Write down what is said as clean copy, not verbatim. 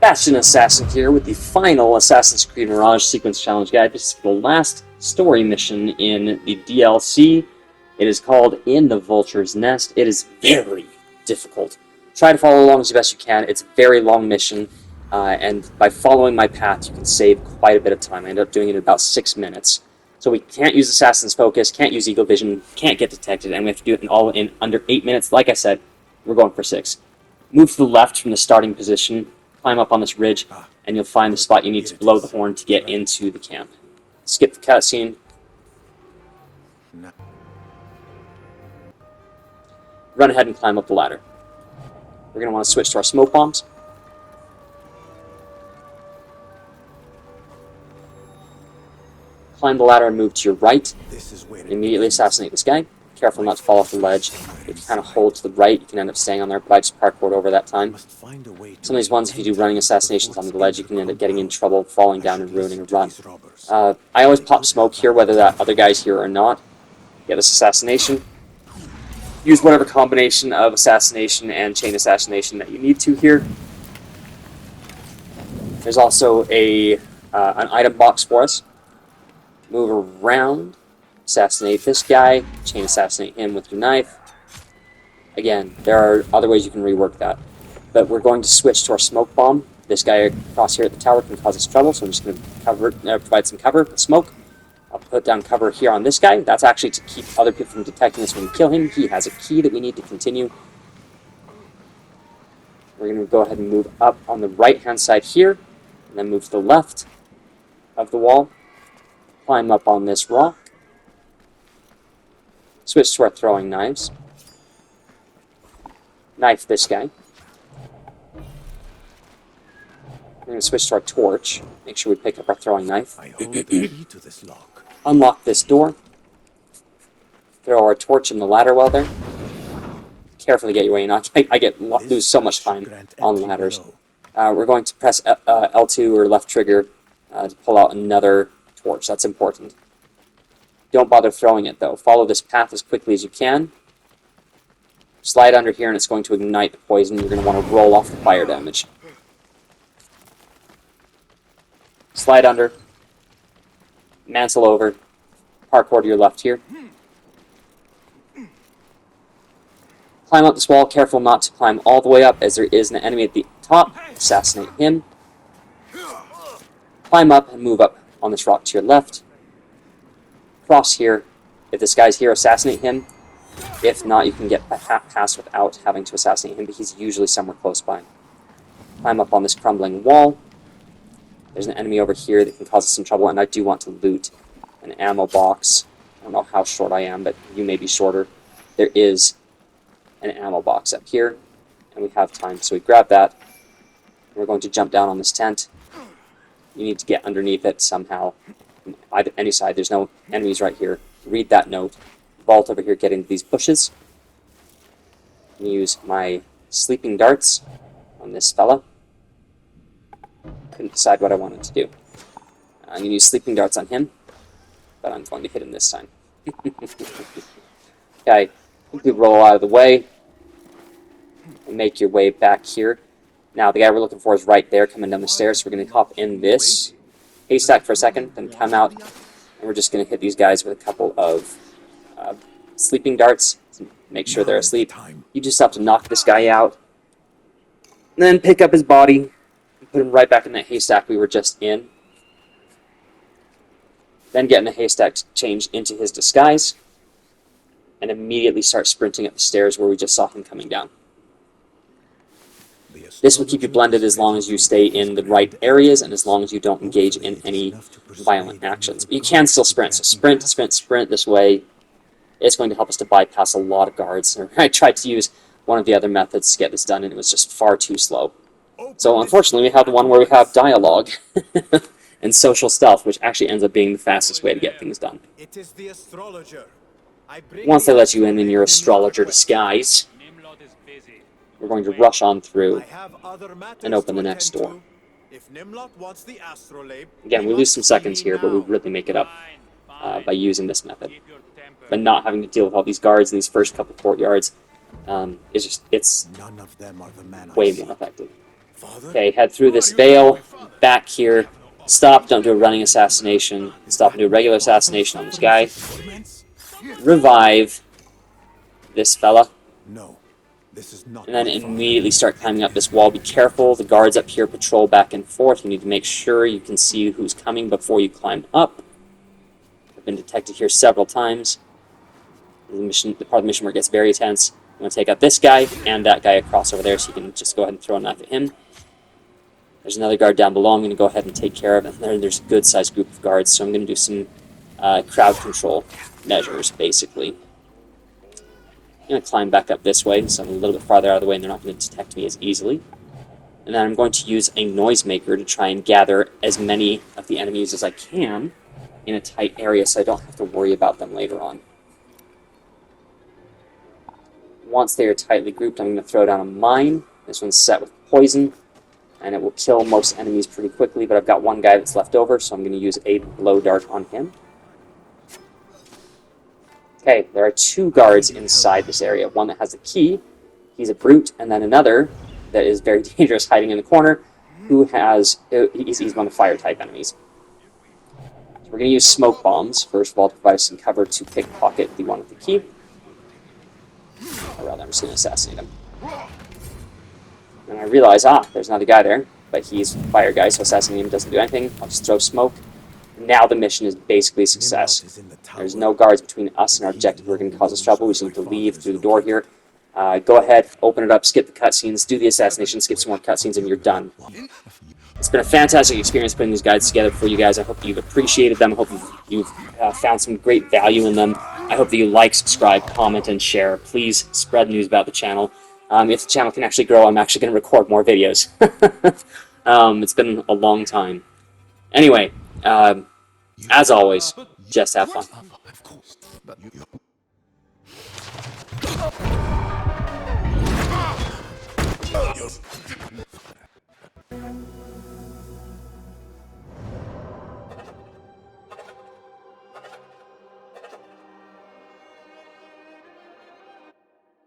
Bastion Assassin here with the final Assassin's Creed Mirage Sequence Challenge Guide. This is the last story mission in the DLC. It is called In the Vulture's Nest. It is very difficult. Try to follow along as best you can. It's a very long mission, and by following my path, you can save quite a bit of time. I ended up doing it in about 6 minutes. So we can't use Assassin's Focus, can't use Eagle Vision, can't get detected, and we have to do it all in under 8 minutes. Like I said, we're going for 6. Move to the left from the starting position. Climb up on this ridge, and you'll find the spot you need to blow the horn to get into the camp. Skip the cutscene. Run ahead and climb up the ladder. We're going to want to switch to our smoke bombs. Climb the ladder and move to your right. Immediately assassinate this guy. Careful not to fall off the ledge. If you kind of hold to the right, you can end up staying on there, but I just parkoured over that time. Some of these ones, if you do running assassinations on the ledge, you can end up getting in trouble, falling down, and ruining a run. I always pop smoke here, whether that other guy's here or not. Get this assassination. Use whatever combination of assassination and chain assassination that you need to here. There's also an item box for us. Move around. Assassinate this guy, chain assassinate him with your knife. Again, there are other ways you can rework that. But we're going to switch to our smoke bomb. This guy across here at the tower can cause us trouble, so I'm just going to provide some cover with smoke. I'll put down cover here on this guy. That's actually to keep other people from detecting us when we kill him. He has a key that we need to continue. We're going to go ahead and move up on the right-hand side here, and then move to the left of the wall. Climb up on this rock. Switch to our throwing knives. Knife this guy. We're going to switch to our torch. Make sure we pick up our throwing knife. Unlock this door. Throw our torch in the ladder well there. Carefully get your way in. I lose so much time on ladders. We're going to press L2 or left trigger to pull out another torch. That's important. Don't bother throwing it, though. Follow this path as quickly as you can. Slide under here, and it's going to ignite the poison. You're going to want to roll off the fire damage. Slide under. Mantle over. Parkour to your left here. Climb up this wall. Careful not to climb all the way up, as there is an enemy at the top. Assassinate him. Climb up and move up on this rock to your left. Cross here. If this guy's here, assassinate him. If not, you can get past without having to assassinate him, but he's usually somewhere close by. Climb up on this crumbling wall. There's an enemy over here that can cause us some trouble, and I do want to loot an ammo box. I don't know how short I am, but you may be shorter. There is an ammo box up here, and we have time, so we grab that. We're going to jump down on this tent. You need to get underneath it somehow. Either any side, there's no enemies right here. Read that note. Vault over here, get into these bushes. Use my sleeping darts on this fella. Couldn't decide what I wanted to do. I'm going to use sleeping darts on him, but I'm going to hit him this time. Okay, quickly roll out of the way and make your way back here. Now, the guy we're looking for is right there, coming down the stairs, so we're going to hop in this haystack for a second, then come out, and we're just going to hit these guys with a couple of sleeping darts to make sure they're asleep. You just have to knock this guy out, and then pick up his body and put him right back in that haystack we were just in. Then get in the haystack to change into his disguise, and immediately start sprinting up the stairs where we just saw him coming down. This will keep you blended as long as you stay in the right areas and as long as you don't engage in any violent actions. But you can still sprint, so sprint, sprint, sprint this way. It's going to help us to bypass a lot of guards. I tried to use one of the other methods to get this done, and it was just far too slow. So unfortunately, we have the one where we have dialogue and social stealth, which actually ends up being the fastest way to get things done. Once they let you in your astrologer disguise, we're going to rush on through and open the next door. Again, we lose some seconds here, but we really make it up by using this method. By not having to deal with all these guards in these first couple courtyards, It's None of them are the man way I more seek. effective. Father? Okay, head through this veil, back here, stop, don't do a running assassination, stop and do a regular assassination on this guy, revive this fella, No, this is not and then my father. immediately start climbing up this wall. Be careful, the guards up here patrol back and forth. You need to make sure you can see who's coming before you climb up. I've been detected here several times. The part of the mission where it gets very tense. I'm going to take out this guy and that guy across over there, so you can just go ahead and throw a knife at him. There's another guard down below I'm going to go ahead and take care of, and there's a good-sized group of guards, so I'm going to do some crowd control measures, basically. I'm going to climb back up this way, so I'm a little bit farther out of the way, and they're not going to detect me as easily. And then I'm going to use a noisemaker to try and gather as many of the enemies as I can in a tight area, so I don't have to worry about them later on. Once they are tightly grouped, I'm going to throw down a mine. This one's set with poison, and it will kill most enemies pretty quickly, but I've got one guy that's left over, so I'm going to use a blow dart on him. Okay, there are two guards inside this area. One that has the key, he's a brute, and then another that is very dangerous, hiding in the corner, who has, he's one of the fire-type enemies. So we're going to use smoke bombs, first of all, to provide us some cover to pickpocket the one with the key. Or rather, I'm just going to assassinate him. And I realize, there's another guy there, but he's a fire guy, so assassinating him doesn't do anything. I'll just throw smoke. Now the mission is basically a success. There's no guards between us and our objective who are going to cause us trouble. We just need to leave through the door here. Go ahead, open it up, skip the cutscenes, do the assassination, skip some more cutscenes, and you're done. It's been a fantastic experience putting these guides together for you guys. I hope you've appreciated them. I hope you've found some great value in them. I hope that you like, subscribe, comment, and share. Please spread news about the channel. If the channel can actually grow, I'm actually going to record more videos. It's been a long time. Anyway, as always, just have fun.